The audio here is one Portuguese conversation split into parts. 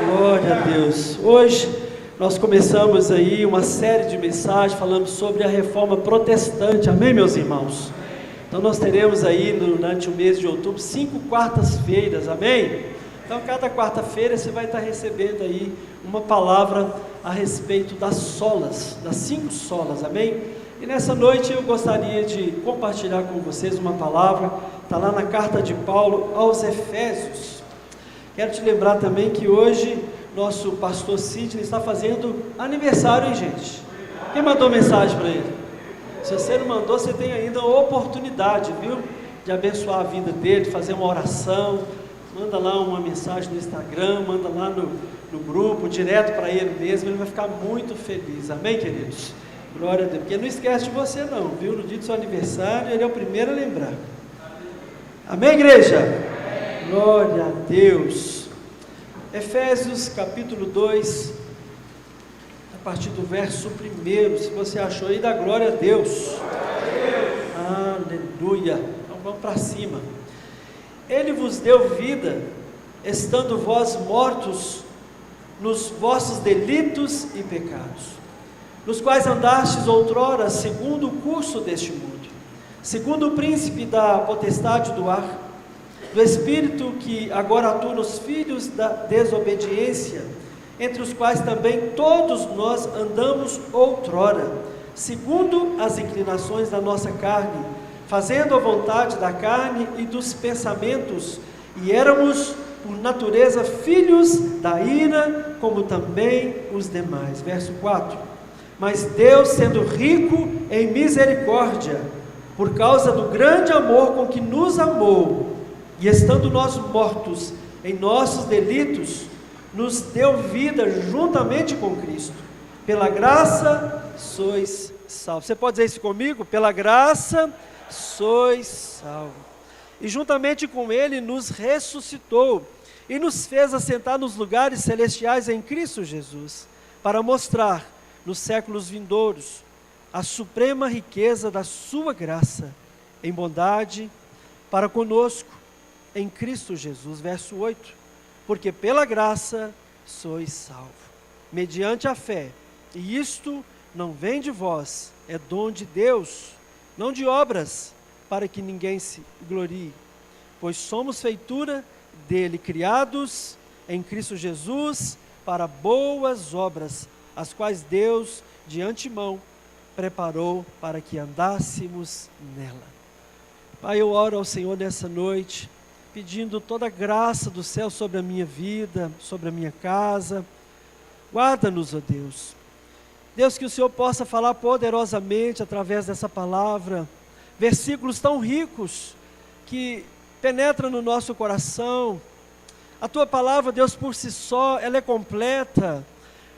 Glória a Deus. Hoje nós começamos aí uma série de mensagens falando sobre a reforma protestante, amém, meus irmãos? Então nós teremos aí durante o mês de outubro 5 quartas-feiras, amém? Então cada quarta-feira você vai estar recebendo aí uma palavra a respeito das solas, das 5 solas, amém? E nessa noite eu gostaria de compartilhar com vocês uma palavra, está lá na carta de Paulo aos Efésios. Quero te lembrar também que hoje nosso pastor Sidney está fazendo aniversário, hein, gente? Quem mandou mensagem para ele? Se você não mandou, você tem ainda a oportunidade, viu? De abençoar a vida dele, fazer uma oração. Manda lá uma mensagem no Instagram, manda lá no grupo, direto para ele mesmo, ele vai ficar muito feliz, amém, queridos? Glória a Deus, porque não esquece de você não, viu? No dia do seu aniversário, ele é o primeiro a lembrar. Amém, igreja? Amém. Glória a Deus. Efésios capítulo 2, a partir do verso 1, se você achou aí, dá glória a Deus. Aleluia. Então vamos para cima. Ele vos deu vida, estando vós mortos nos vossos delitos e pecados, nos quais andastes outrora segundo o curso deste mundo, segundo o príncipe da potestade do ar, do espírito que agora atua nos filhos da desobediência, entre os quais também todos nós andamos outrora, segundo as inclinações da nossa carne, fazendo a vontade da carne e dos pensamentos, e éramos por natureza filhos da ira, como também os demais. Verso 4: mas Deus, sendo rico em misericórdia, por causa do grande amor com que nos amou, e estando nós mortos em nossos delitos, nos deu vida juntamente com Cristo. Pela graça sois salvos. Você pode dizer isso comigo? Pela graça sois salvos. E juntamente com Ele nos ressuscitou e nos fez assentar nos lugares celestiais em Cristo Jesus, para mostrar nos séculos vindouros a suprema riqueza da sua graça em bondade para conosco em Cristo Jesus. Verso 8: porque pela graça sois salvos, mediante a fé, e isto não vem de vós, é dom de Deus, não de obras, para que ninguém se glorie, pois somos feitura dele, criados em Cristo Jesus para boas obras, as quais Deus de antemão preparou para que andássemos nela. Pai, eu oro ao Senhor nessa noite, pedindo toda a graça do céu sobre a minha vida, sobre a minha casa. Guarda-nos, ó Deus. Deus, que o Senhor possa falar poderosamente através dessa palavra, versículos tão ricos que penetram no nosso coração. A Tua palavra, Deus, por si só, ela é completa.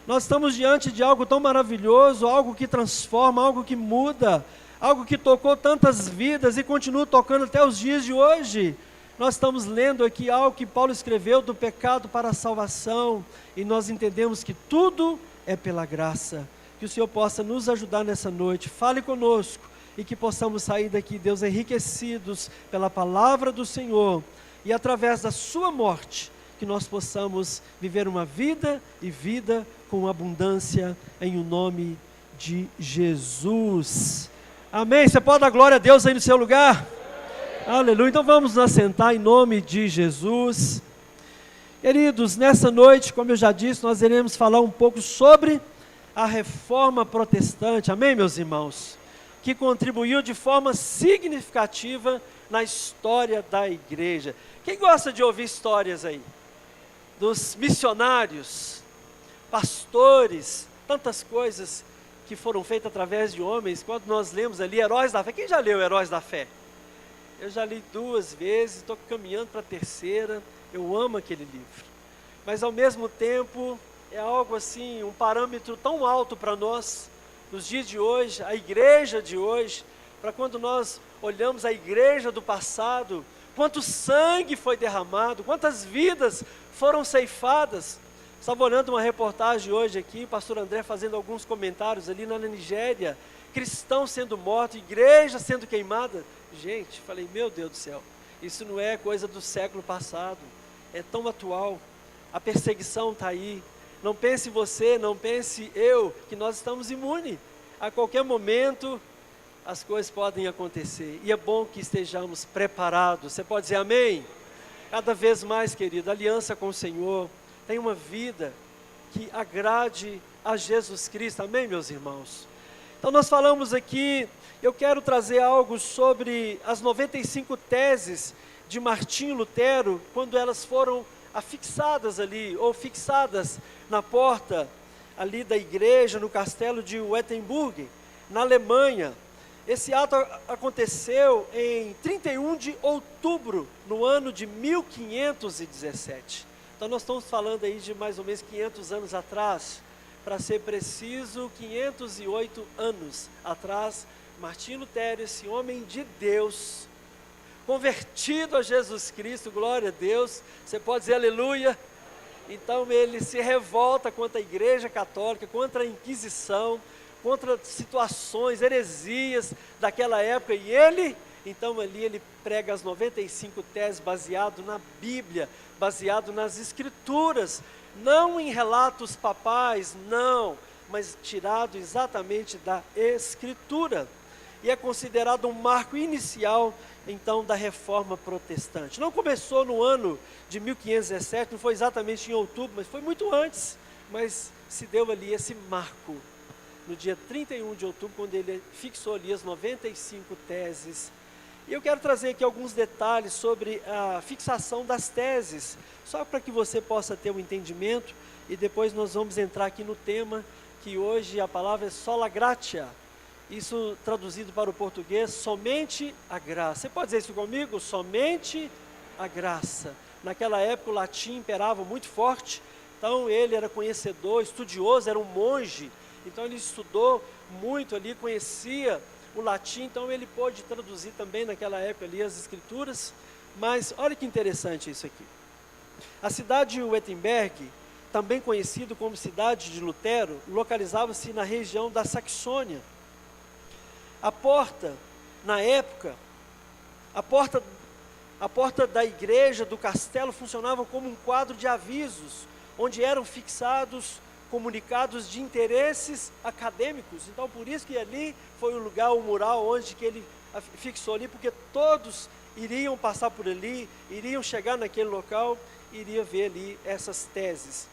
Nós estamos diante de algo tão maravilhoso, algo que transforma, algo que muda, algo que tocou tantas vidas e continua tocando até os dias de hoje. Nós estamos lendo aqui algo que Paulo escreveu do pecado para a salvação, e nós entendemos que tudo é pela graça. Que o Senhor possa nos ajudar nessa noite, fale conosco, e que possamos sair daqui, Deus, enriquecidos pela palavra do Senhor, e através da sua morte, que nós possamos viver uma vida, e vida com abundância, em o nome de Jesus. Amém? Você pode dar glória a Deus aí no seu lugar? Aleluia. Então vamos nos assentar em nome de Jesus. Queridos, nessa noite, como eu já disse, nós iremos falar um pouco sobre a reforma protestante, amém, meus irmãos? Que contribuiu de forma significativa na história da igreja. Quem gosta de ouvir histórias aí? Dos missionários, pastores, tantas coisas que foram feitas através de homens. Quando nós lemos ali Heróis da Fé, quem já leu Heróis da Fé? Eu já li 2 vezes, estou caminhando para a 3ª, eu amo aquele livro. Mas ao mesmo tempo, é algo assim, um parâmetro tão alto para nós, nos dias de hoje, a igreja de hoje, para quando nós olhamos a igreja do passado, quanto sangue foi derramado, quantas vidas foram ceifadas. Estava olhando uma reportagem hoje aqui, o pastor André fazendo alguns comentários ali na Nigéria, cristãos sendo mortos, igreja sendo queimada. Gente, falei, meu Deus do céu, isso não é coisa do século passado, é tão atual. a perseguição está aí. Não pense você, não pense eu, que nós estamos imunes. A qualquer momento, as coisas podem acontecer. E é bom que estejamos preparados. Você pode dizer amém? Cada vez mais, querido, aliança com o Senhor. Tenha uma vida que agrade a Jesus Cristo. Amém, meus irmãos? Então nós falamos aqui, eu quero trazer algo sobre as 95 teses de Martinho Lutero, quando elas foram afixadas ali, ou fixadas na porta ali da igreja, no castelo de Wittenberg, na Alemanha. Esse ato aconteceu em 31 de outubro, no ano de 1517. Então nós estamos falando aí de mais ou menos 500 anos atrás, para ser preciso, 508 anos atrás, Martinho Lutero, esse homem de Deus, convertido a Jesus Cristo, glória a Deus, você pode dizer aleluia. Então ele se revolta contra a igreja católica, contra a Inquisição, contra situações, heresias daquela época, e então ali ele prega as 95 teses baseado na Bíblia, baseado nas Escrituras, não em relatos papais, não, mas tirado exatamente da Escritura, e é considerado um marco inicial, então, da Reforma Protestante. Não começou no ano de 1517, não foi exatamente em outubro, mas foi muito antes, mas se deu ali esse marco, no dia 31 de outubro, quando ele fixou ali as 95 teses. E eu quero trazer aqui alguns detalhes sobre a fixação das teses, só para que você possa ter um entendimento, e depois nós vamos entrar aqui no tema, que hoje a palavra é sola gratia, isso traduzido para o português, somente a graça. Você pode dizer isso comigo? Somente a graça. Naquela época o latim imperava muito forte, então ele era conhecedor, estudioso, era um monge, então ele estudou muito ali, conhecia o latim, então ele pôde traduzir também naquela época ali as escrituras. Mas olha que interessante isso aqui. A cidade de Wittenberg, também conhecido como cidade de Lutero, localizava-se na região da Saxônia. A porta, na época, a porta da igreja, do castelo, funcionava como um quadro de avisos, onde eram fixados comunicados de interesses acadêmicos. Então por isso que ali foi o lugar, o mural, onde que ele fixou ali, porque todos iriam passar por ali, iriam chegar naquele local, iriam ver ali essas teses.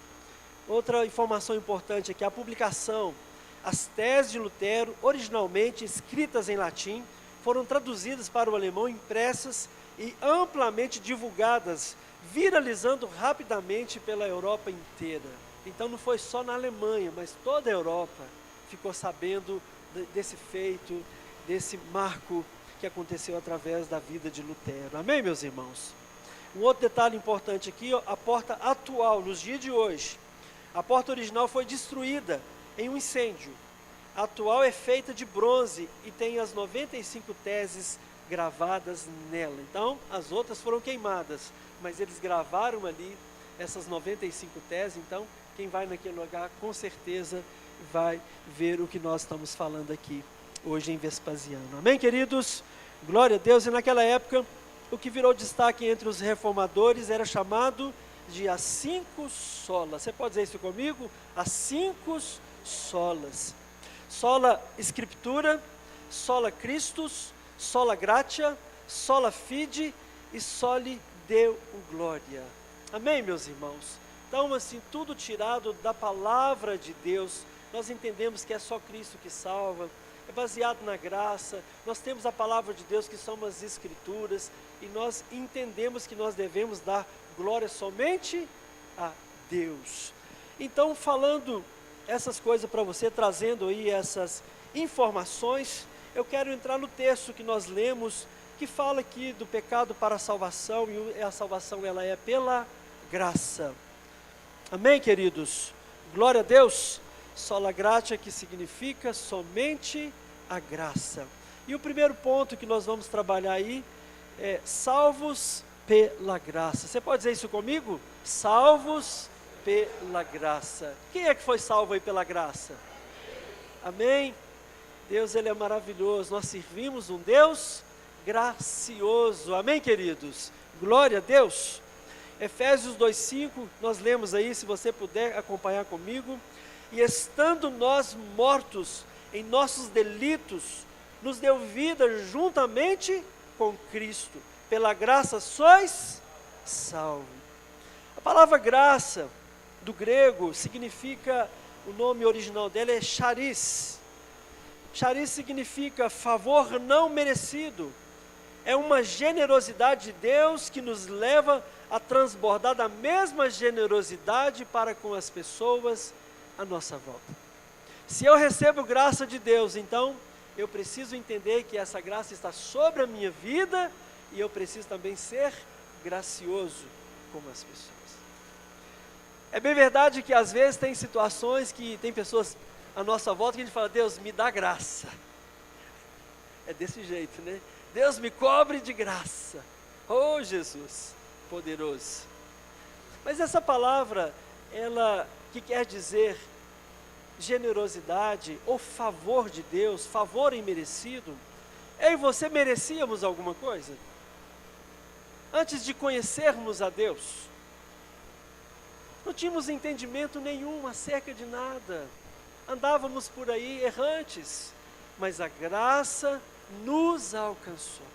Outra informação importante aqui, a publicação. As teses de Lutero, originalmente escritas em latim, foram traduzidas para o alemão, impressas e amplamente divulgadas, viralizando rapidamente pela Europa inteira. Então não foi só na Alemanha, mas toda a Europa ficou sabendo desse feito, desse marco que aconteceu através da vida de Lutero. Amém, meus irmãos? Um outro detalhe importante aqui, ó, a porta atual, nos dias de hoje. A porta original foi destruída em um incêndio. A atual é feita de bronze e tem as 95 teses gravadas nela. Então, as outras foram queimadas, mas eles gravaram ali essas 95 teses. Então, quem vai naquele lugar, com certeza, vai ver o que nós estamos falando aqui, hoje em Vespasiano. Amém, queridos? Glória a Deus. E naquela época, o que virou destaque entre os reformadores era chamado de as 5 solas. Você pode dizer isso comigo? As 5 solas. Sola Scriptura, sola Christus, sola gratia, sola fide e soli Deo gloria. Amém, meus irmãos? Então, assim, tudo tirado da palavra de Deus, nós entendemos que é só Cristo que salva, é baseado na graça, nós temos a palavra de Deus que são as Escrituras, e nós entendemos que nós devemos dar glória somente a Deus. Então, falando essas coisas para você, trazendo aí essas informações, eu quero entrar no texto que nós lemos, que fala aqui do pecado para a salvação, e a salvação ela é pela graça. Amém, queridos? Glória a Deus. Sola gratia, que significa somente a graça. E o primeiro ponto que nós vamos trabalhar aí é salvos pela graça. Você pode dizer isso comigo? Salvos pela graça. Quem é que foi salvo aí pela graça? Amém? Deus, Ele é maravilhoso. Nós servimos um Deus gracioso. Amém, queridos? Glória a Deus. Efésios 2:5, nós lemos aí, se você puder acompanhar comigo. E estando nós mortos em nossos delitos, nos deu vida juntamente com Cristo. Pela graça sois salvos. A palavra graça, do grego, significa, o nome original dela é charis. Charis significa favor não merecido. É uma generosidade de Deus que nos leva a transbordar da mesma generosidade para com as pessoas à nossa volta. Se eu recebo graça de Deus, então eu preciso entender que essa graça está sobre a minha vida e eu preciso também ser gracioso com as pessoas. É bem verdade que às vezes tem situações que tem pessoas à nossa volta que a gente fala: Deus, me dá graça. É desse jeito, né? Deus, me cobre de graça. Oh, Jesus, poderoso. Mas essa palavra, ela que quer dizer generosidade ou favor de Deus, favor imerecido, eu e você merecíamos alguma coisa? Antes de conhecermos a Deus, não tínhamos entendimento nenhum acerca de nada, andávamos por aí errantes, mas a graça nos alcançou.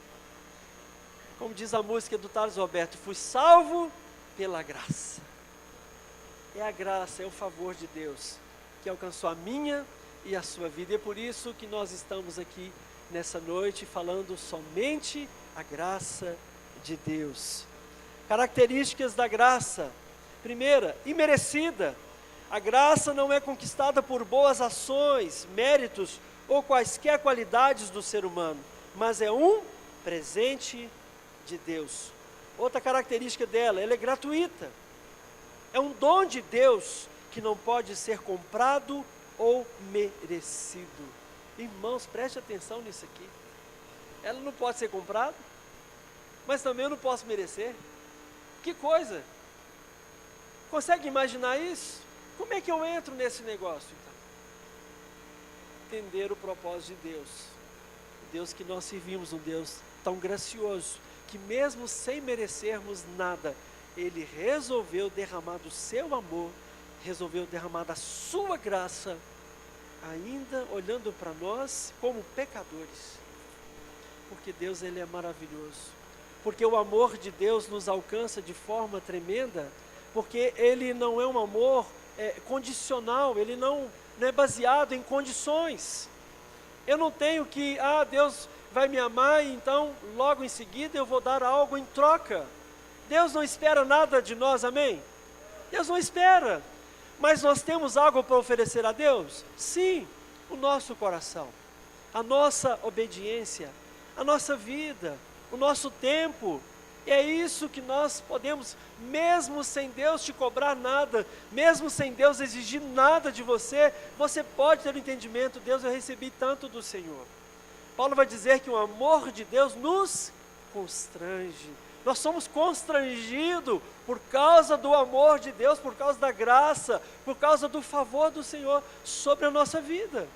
Como diz a música do Thales Roberto, fui salvo pela graça. É a graça, é o favor de Deus que alcançou a minha e a sua vida. E é por isso que nós estamos aqui nessa noite falando somente a graça de Deus. Características da graça. Primeira, imerecida. A graça não é conquistada por boas ações, méritos ou quaisquer qualidades do ser humano, mas é um presente de Deus. Outra característica dela, ela é gratuita. É um dom de Deus que não pode ser comprado ou merecido. Irmãos, preste atenção nisso aqui. Ela não pode ser comprada, mas também eu não posso merecer. Que coisa! Consegue imaginar isso? Como é que eu entro nesse negócio então? Entender o propósito de Deus. O Deus que nós servimos, um Deus tão gracioso, que mesmo sem merecermos nada, Ele resolveu derramar do seu amor, resolveu derramar da sua graça, ainda olhando para nós como pecadores. Porque Deus, Ele é maravilhoso. Porque o amor de Deus nos alcança de forma tremenda, porque Ele não é um amor condicional, Ele não é baseado em condições. Eu não tenho que, Deus vai me amar e então logo em seguida eu vou dar algo em troca. Deus não espera nada de nós, amém? Deus não espera, mas nós temos algo para oferecer a Deus? Sim, o nosso coração, a nossa obediência, a nossa vida, o nosso tempo. E é isso que nós podemos, mesmo sem Deus te cobrar nada, mesmo sem Deus exigir nada de você, você pode ter o entendimento: Deus, eu recebi tanto do Senhor. Paulo vai dizer que o amor de Deus nos constrange. Nós somos constrangidos por causa do amor de Deus, por causa da graça, por causa do favor do Senhor sobre a nossa vida.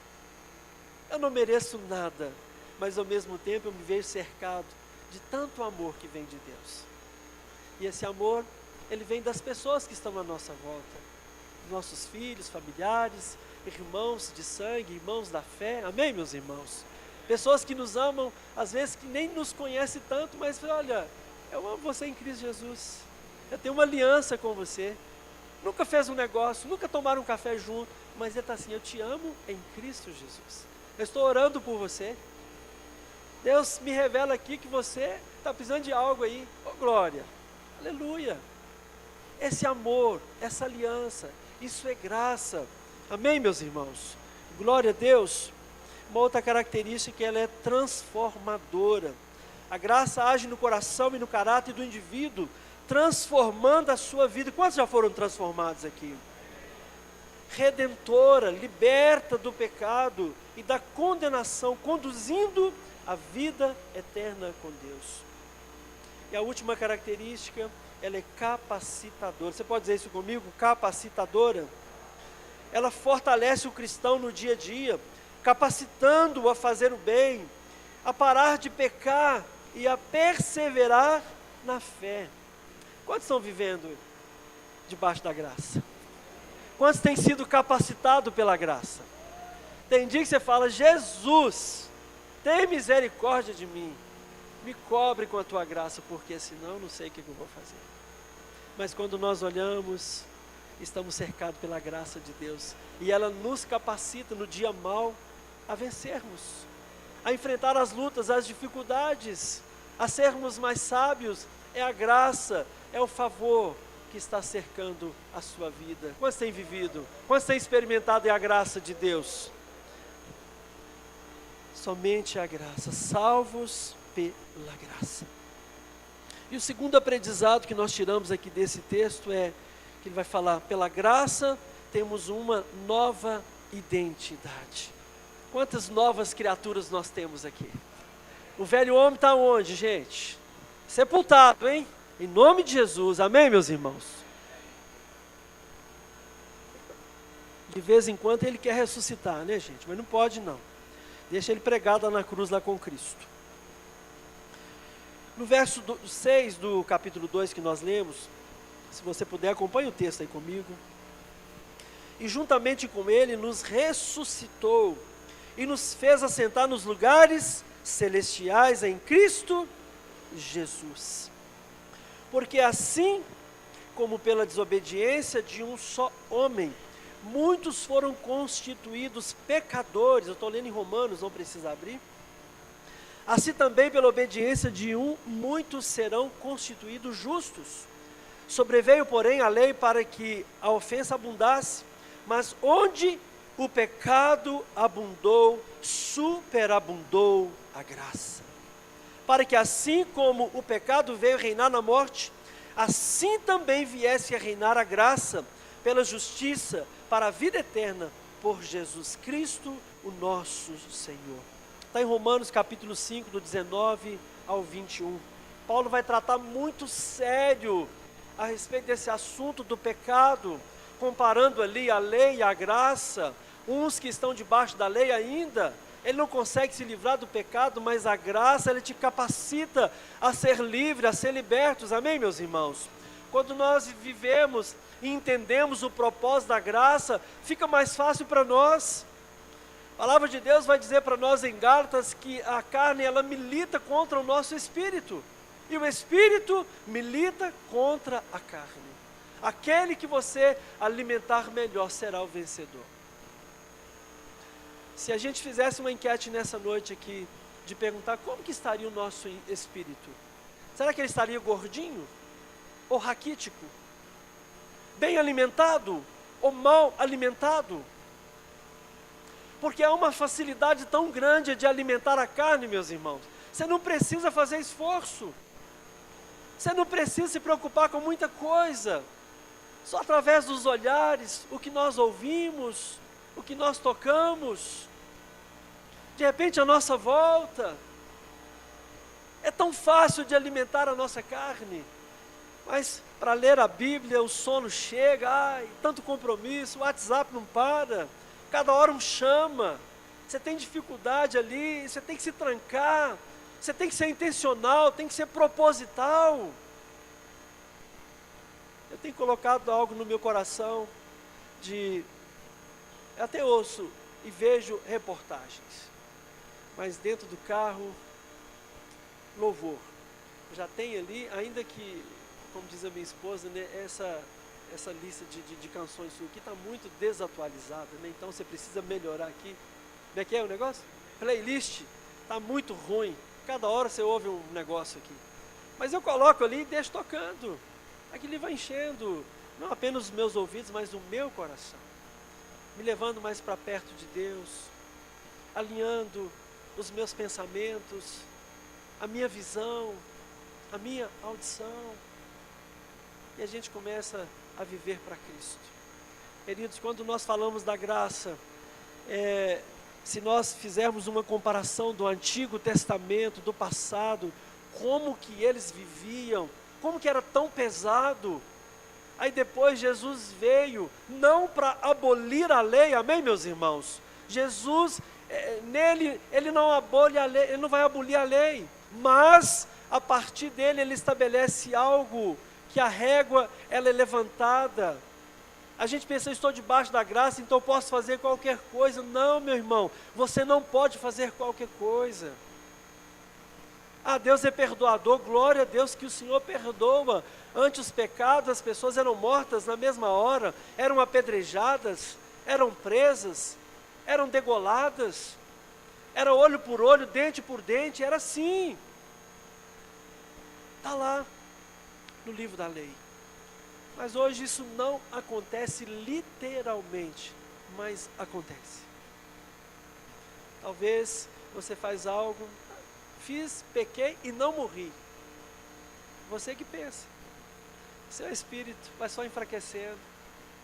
Eu não mereço nada, mas ao mesmo tempo eu me vejo cercado de tanto amor que vem de Deus. E esse amor, ele vem das pessoas que estão à nossa volta, nossos filhos, familiares, irmãos de sangue, irmãos da fé, amém, meus irmãos? Pessoas que nos amam, às vezes que nem nos conhecem tanto, mas olha, eu amo você em Cristo Jesus, eu tenho uma aliança com você, nunca fez um negócio, nunca tomaram um café junto, mas ele está assim: eu te amo em Cristo Jesus, eu estou orando por você. Deus me revela aqui que você está precisando de algo aí. Oh, glória, aleluia. Esse amor, essa aliança, isso é graça. Amém, meus irmãos? Glória a Deus. Uma outra característica, ela é transformadora. A graça age no coração e no caráter do indivíduo, transformando a sua vida. Quantos já foram transformados aqui? Redentora, liberta do pecado e da condenação, conduzindo a vida eterna com Deus. E a última característica, ela é capacitadora. Você pode dizer isso comigo? Capacitadora. Ela fortalece o cristão no dia a dia, capacitando-o a fazer o bem, a parar de pecar e a perseverar na fé. Quantos estão vivendo debaixo da graça? Quantos têm sido capacitados pela graça? Tem dia que você fala: Jesus, tem misericórdia de mim, me cobre com a tua graça, porque senão eu não sei o que eu vou fazer. Mas quando nós olhamos, estamos cercados pela graça de Deus, e ela nos capacita no dia mau a vencermos, a enfrentar as lutas, as dificuldades, a sermos mais sábios. É a graça, é o favor que está cercando a sua vida. Quantos têm vivido? Quantos têm experimentado a graça de Deus? Somente a graça, salvos pela graça. E o segundo aprendizado que nós tiramos aqui desse texto é que ele vai falar: pela graça temos uma nova identidade. Quantas novas criaturas nós temos aqui? O velho homem está onde, gente? Sepultado, hein? Em nome de Jesus, amém, meus irmãos? De vez em quando ele quer ressuscitar, né, gente? Mas não pode não. Deixa ele pregado lá na cruz, lá com Cristo. No verso 6 do capítulo 2 que nós lemos, se você puder, acompanhe o texto aí comigo. E juntamente com ele nos ressuscitou e nos fez assentar nos lugares celestiais em Cristo Jesus. Porque assim como pela desobediência de um só homem, muitos foram constituídos pecadores. Eu estou lendo em Romanos, não precisa abrir. Assim também pela obediência de um, muitos serão constituídos justos. Sobreveio, porém, a lei para que a ofensa abundasse, mas onde o pecado abundou, superabundou a graça. Para que assim como o pecado veio reinar na morte, assim também viesse a reinar a graça, pela justiça, para a vida eterna, por Jesus Cristo, o nosso Senhor. Está em Romanos capítulo 5, do 19 ao 21. Paulo vai tratar muito sério a respeito desse assunto do pecado, comparando ali a lei e a graça. Uns que estão debaixo da lei ainda, ele não consegue se livrar do pecado, mas a graça, ele te capacita a ser livre, a ser libertos, amém, meus irmãos? Quando nós vivemos e entendemos o propósito da graça, fica mais fácil para nós. A palavra de Deus vai dizer para nós em Gálatas que a carne, ela milita contra o nosso espírito, e o espírito milita contra a carne. Aquele que você alimentar melhor será o vencedor. Se a gente fizesse uma enquete nessa noite aqui, de perguntar como que estaria o nosso espírito, será que ele estaria gordinho? Ou raquítico? Bem alimentado? Ou mal alimentado? Porque há uma facilidade tão grande de alimentar a carne, meus irmãos. Você não precisa fazer esforço. Você não precisa se preocupar com muita coisa. Só através dos olhares, o que nós ouvimos, o que nós tocamos, de repente a nossa volta. É tão fácil de alimentar a nossa carne, mas para ler a Bíblia o sono chega, tanto compromisso, o WhatsApp não para, cada hora um chama, você tem dificuldade ali, você tem que se trancar, você tem que ser intencional, tem que ser proposital. Eu tenho colocado algo no meu coração eu até ouço e vejo reportagens, mas dentro do carro, louvor. Já tem ali, ainda que, como diz a minha esposa, né, essa lista de canções sua aqui está muito desatualizada, né? Então você precisa melhorar aqui. Como é que é o negócio? Playlist está muito ruim, cada hora você ouve um negócio aqui. Mas eu coloco ali e deixo tocando. Aquilo vai enchendo, não apenas os meus ouvidos, mas o meu coração. Me levando mais para perto de Deus, alinhando os meus pensamentos, a minha visão, a minha audição. E a gente começa a viver para Cristo. Queridos, quando nós falamos da graça, se nós fizermos uma comparação do Antigo Testamento, do passado, como que eles viviam, como que era tão pesado. Aí depois Jesus veio, não para abolir a lei, amém, meus irmãos? Jesus, nele, ele não abole a lei, ele não vai abolir a lei, mas a partir dele ele estabelece algo que a régua ela é levantada. A gente pensa, eu estou debaixo da graça, então eu posso fazer qualquer coisa. Não, meu irmão, você não pode fazer qualquer coisa. Ah, Deus é perdoador, glória a Deus que o Senhor perdoa. Ante os pecados, as pessoas eram mortas na mesma hora, eram apedrejadas, eram presas, eram degoladas, era olho por olho, dente por dente, era assim. Está lá no livro da lei. Mas hoje isso não acontece literalmente, mas acontece. Talvez você faz algo, fiz, pequei e não morri. Você que pensa. Seu espírito vai só enfraquecendo,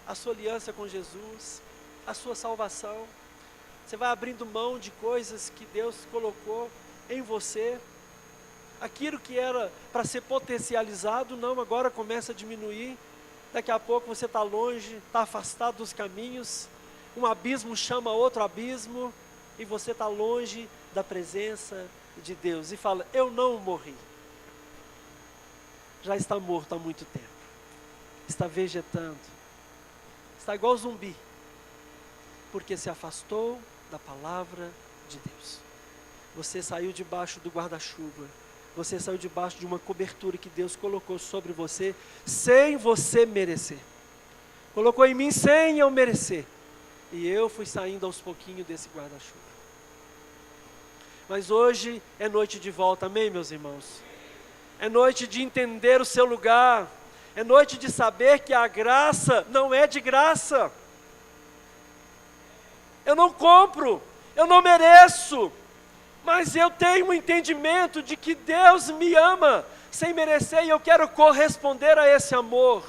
a sua aliança com Jesus, a sua salvação. Você vai abrindo mão de coisas que Deus colocou em você. Aquilo que era para ser potencializado, não, agora começa a diminuir. Daqui a pouco você está longe, está afastado dos caminhos, um abismo chama outro abismo, e você está longe da presença de Deus, e fala, eu não morri. Já está morto há muito tempo, está vegetando, está igual zumbi, porque se afastou da palavra de Deus. Você saiu debaixo do guarda-chuva, você saiu debaixo de uma cobertura que Deus colocou sobre você, sem você merecer. Colocou em mim sem eu merecer. E eu fui saindo aos pouquinhos desse guarda-chuva. Mas hoje é noite de volta, amém, meus irmãos? É noite de entender o seu lugar. É noite de saber que a graça não é de graça. Eu não compro, eu não mereço. Mas eu tenho um entendimento de que Deus me ama sem merecer, e eu quero corresponder a esse amor.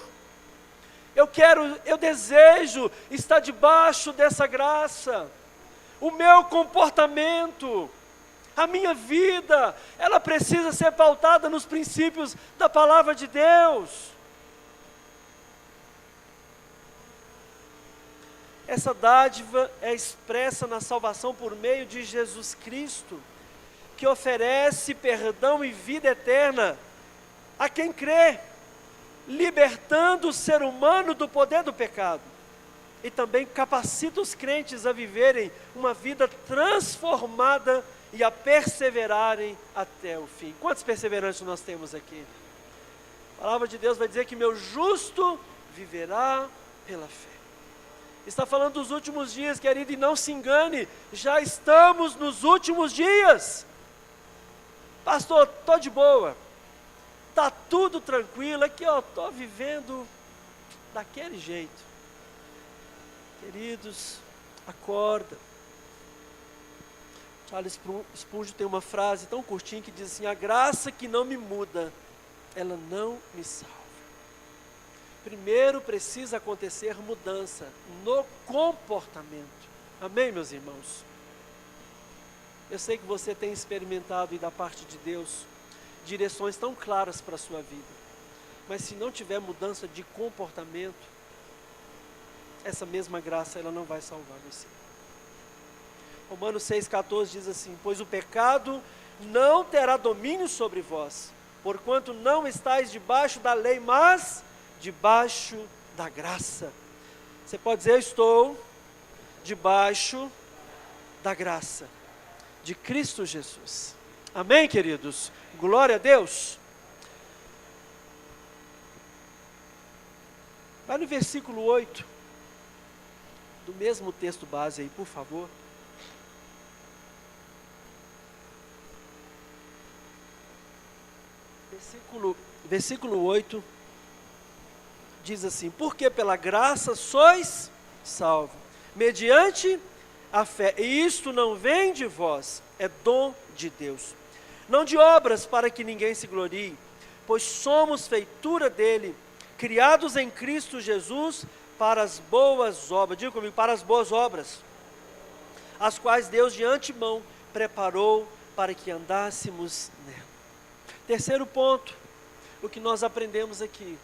Eu desejo estar debaixo dessa graça. O meu comportamento, a minha vida, ela precisa ser pautada nos princípios da palavra de Deus. Essa dádiva é expressa na salvação por meio de Jesus Cristo, que oferece perdão e vida eterna a quem crê, libertando o ser humano do poder do pecado, e também capacita os crentes a viverem uma vida transformada e a perseverarem até o fim. Quantos perseverantes nós temos aqui? A palavra de Deus vai dizer que meu justo viverá pela fé. Está falando dos últimos dias, querido, e não se engane, já estamos nos últimos dias. Pastor, estou de boa, está tudo tranquilo, aqui estou vivendo daquele jeito. Queridos, acorda. Charles Spurgeon tem uma frase tão curtinha que diz assim, a graça que não me muda, ela não me salva. Primeiro precisa acontecer mudança no comportamento. Amém, meus irmãos? Eu sei que você tem experimentado, e da parte de Deus, direções tão claras para a sua vida. Mas se não tiver mudança de comportamento, essa mesma graça ela não vai salvar você. Romanos 6,14 diz assim, pois o pecado não terá domínio sobre vós, porquanto não estáis debaixo da lei, mas debaixo da graça. Você pode dizer, eu estou debaixo da graça de Cristo Jesus. Amém, queridos? Glória a Deus. Vai no versículo 8, do mesmo texto base aí, por favor. Versículo 8, diz assim, porque pela graça sois salvos, mediante a fé, e isto não vem de vós, é dom de Deus, não de obras para que ninguém se glorie, pois somos feitura dele, criados em Cristo Jesus para as boas obras, diga comigo, para as boas obras, as quais Deus de antemão preparou para que andássemos nela. Terceiro ponto, o que nós aprendemos aqui,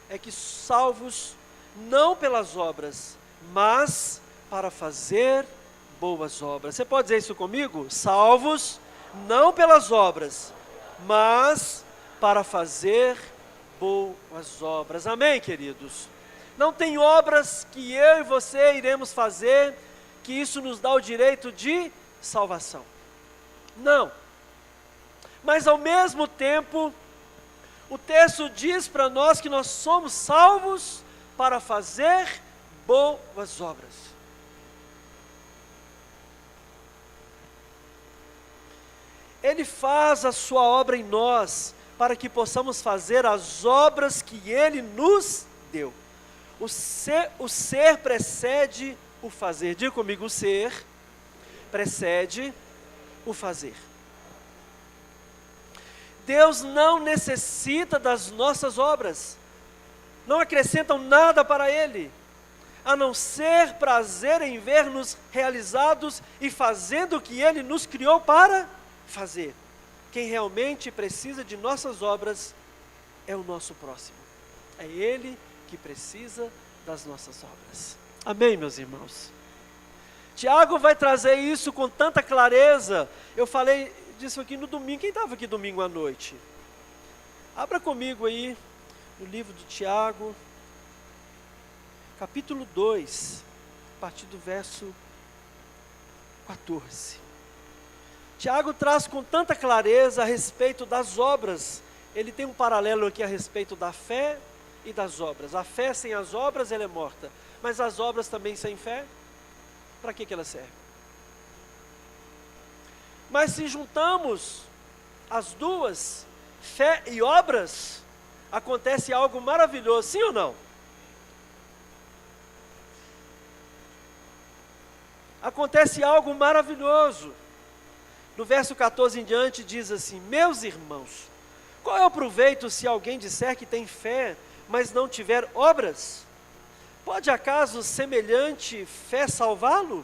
é que salvos não pelas obras, mas para fazer boas obras. Você pode dizer isso comigo? Salvos não pelas obras, mas para fazer boas obras. Amém, queridos? Não tem obras que eu e você iremos fazer, que isso nos dá o direito de salvação. Não. Mas ao mesmo tempo, o texto diz para nós que nós somos salvos para fazer boas obras. Ele faz a sua obra em nós, para que possamos fazer as obras que Ele nos deu. O ser precede o fazer. Diga comigo, o ser precede o fazer. Deus não necessita das nossas obras, não acrescentam nada para Ele, a não ser prazer em ver-nos realizados e fazendo o que Ele nos criou para fazer. Quem realmente precisa de nossas obras é o nosso próximo. É Ele que precisa das nossas obras. Amém, meus irmãos? Tiago vai trazer isso com tanta clareza. Eu falei disso aqui no domingo. Quem estava aqui domingo à noite? Abra comigo aí no livro de Tiago, capítulo 2, a partir do verso 14. Tiago traz com tanta clareza a respeito das obras. Ele tem um paralelo aqui a respeito da fé e das obras. A fé sem as obras, ela é morta. Mas as obras também sem fé, para que elas servem? Mas se juntamos as duas, fé e obras, acontece algo maravilhoso, sim ou não? Acontece algo maravilhoso. No verso 14 em diante diz assim: meus irmãos, qual é o proveito se alguém disser que tem fé, mas não tiver obras? Pode acaso semelhante fé salvá-lo?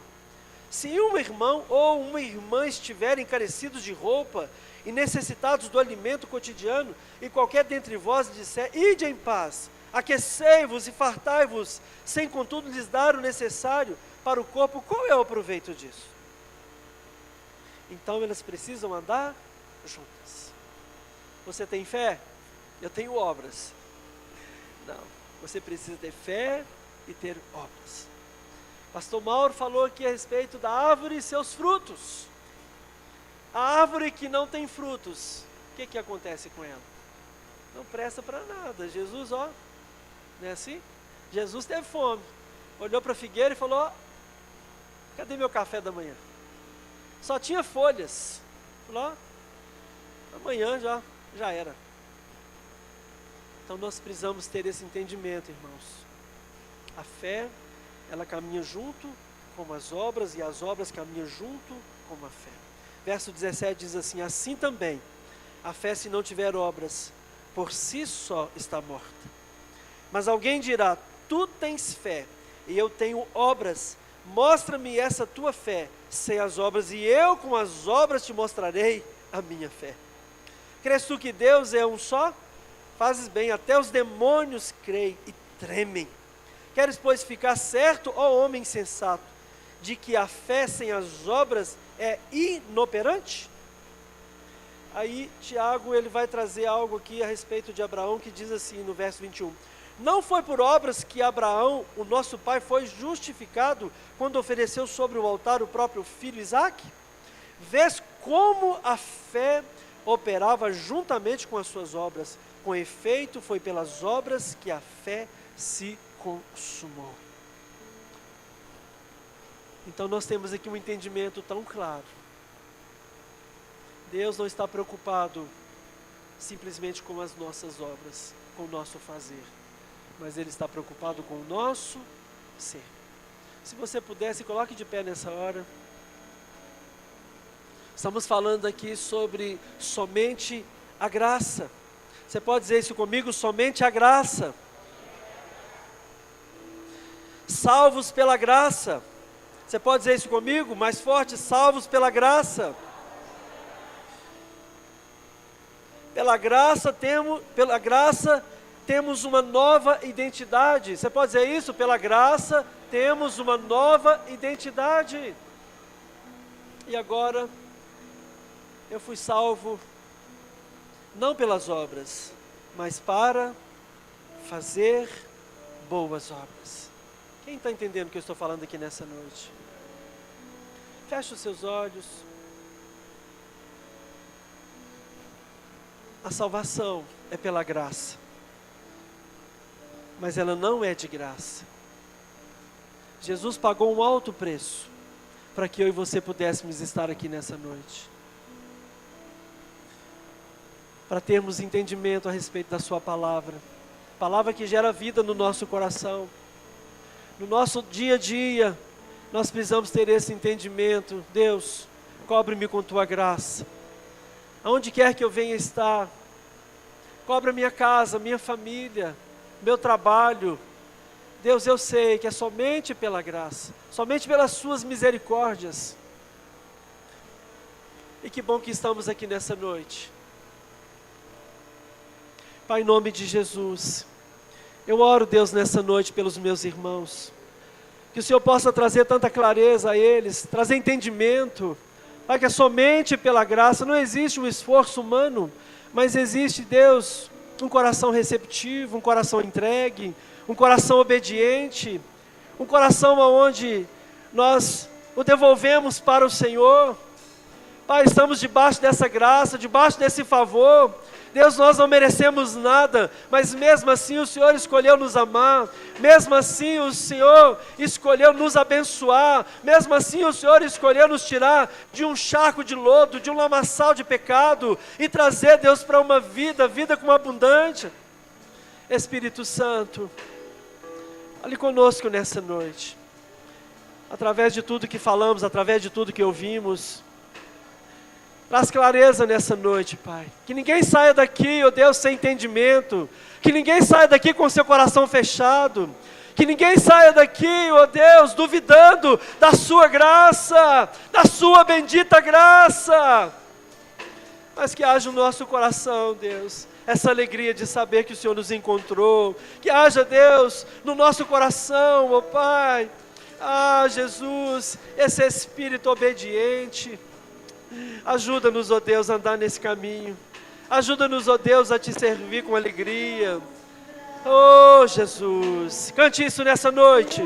Se um irmão ou uma irmã estiverem carecidos de roupa e necessitados do alimento cotidiano, e qualquer dentre vós disser: ide em paz, aquecei-vos e fartai-vos, sem contudo lhes dar o necessário para o corpo, qual é o proveito disso? Então elas precisam andar juntas. Você tem fé? Eu tenho obras. Não, você precisa ter fé e ter obras. Pastor Mauro falou aqui a respeito da árvore e seus frutos. A árvore que não tem frutos, o que acontece com ela? Não presta para nada. Jesus, ó, não é assim? Jesus teve fome, olhou para a figueira e falou: ó, cadê meu café da manhã? Só tinha folhas. Falou: ó, amanhã já era. Então nós precisamos ter esse entendimento, irmãos. A fé, ela caminha junto com as obras, e as obras caminham junto com a fé. Verso 17 diz assim: assim também, a fé, se não tiver obras, por si só está morta. Mas alguém dirá: tu tens fé, e eu tenho obras. Mostra-me essa tua fé, sem as obras, e eu com as obras te mostrarei a minha fé. Crês tu que Deus é um só? Fazes bem, até os demônios creem e tremem. Queres, pois, ficar certo, ó homem sensato, de que a fé sem as obras é inoperante? Aí Tiago, ele vai trazer algo aqui a respeito de Abraão, que diz assim no verso 21. Não foi por obras que Abraão, o nosso pai, foi justificado quando ofereceu sobre o altar o próprio filho Isaque? Vês como a fé operava juntamente com as suas obras. Com efeito, foi pelas obras que a fé se consumou. Então nós temos aqui um entendimento tão claro. Deus não está preocupado simplesmente com as nossas obras, com o nosso fazer, mas Ele está preocupado com o nosso ser. Se você pudesse, coloque de pé nessa hora. Estamos falando aqui sobre somente a graça. Você pode dizer isso comigo? Somente a graça. Salvos pela graça. Você pode dizer isso comigo? Mais forte: salvos pela graça. Pela graça temos uma nova identidade. Você pode dizer isso? Pela graça temos uma nova identidade. E agora, eu fui salvo não pelas obras, mas para fazer boas obras. Quem está entendendo o que eu estou falando aqui nessa noite? Feche os seus olhos. A salvação é pela graça, mas ela não é de graça. Jesus pagou um alto preço para que eu e você pudéssemos estar aqui nessa noite, para termos entendimento a respeito da sua palavra, palavra que gera vida no nosso coração. No nosso dia a dia, nós precisamos ter esse entendimento. Deus, cobre-me com tua graça, aonde quer que eu venha estar, cobre a minha casa, minha família, meu trabalho. Deus, eu sei que é somente pela graça, somente pelas suas misericórdias. E que bom que estamos aqui nessa noite. Pai, em nome de Jesus, eu oro, Deus, nessa noite pelos meus irmãos, que o Senhor possa trazer tanta clareza a eles, trazer entendimento. Pai, que é somente pela graça, não existe um esforço humano, mas existe, Deus, um coração receptivo, um coração entregue, um coração obediente, um coração onde nós o devolvemos para o Senhor. Pai, estamos debaixo dessa graça, debaixo desse favor. Deus, nós não merecemos nada, mas mesmo assim o Senhor escolheu nos amar, mesmo assim o Senhor escolheu nos abençoar, mesmo assim o Senhor escolheu nos tirar de um charco de lodo, de um lamaçal de pecado, e trazer, Deus, para uma vida com abundância. Espírito Santo, fale conosco nessa noite, através de tudo que falamos, através de tudo que ouvimos. Traz clareza nessa noite, Pai. Que ninguém saia daqui, ó Deus, sem entendimento. Que ninguém saia daqui com seu coração fechado. Que ninguém saia daqui, ó Deus, duvidando da sua graça, da sua bendita graça. Mas que haja no nosso coração, Deus, essa alegria de saber que o Senhor nos encontrou. Que haja, Deus, no nosso coração, ó Pai, Jesus, esse espírito obediente. Ajuda-nos, ó Deus, a andar nesse caminho. Ajuda-nos, ó Deus, a te servir com alegria. Oh, Jesus, cante isso nessa noite.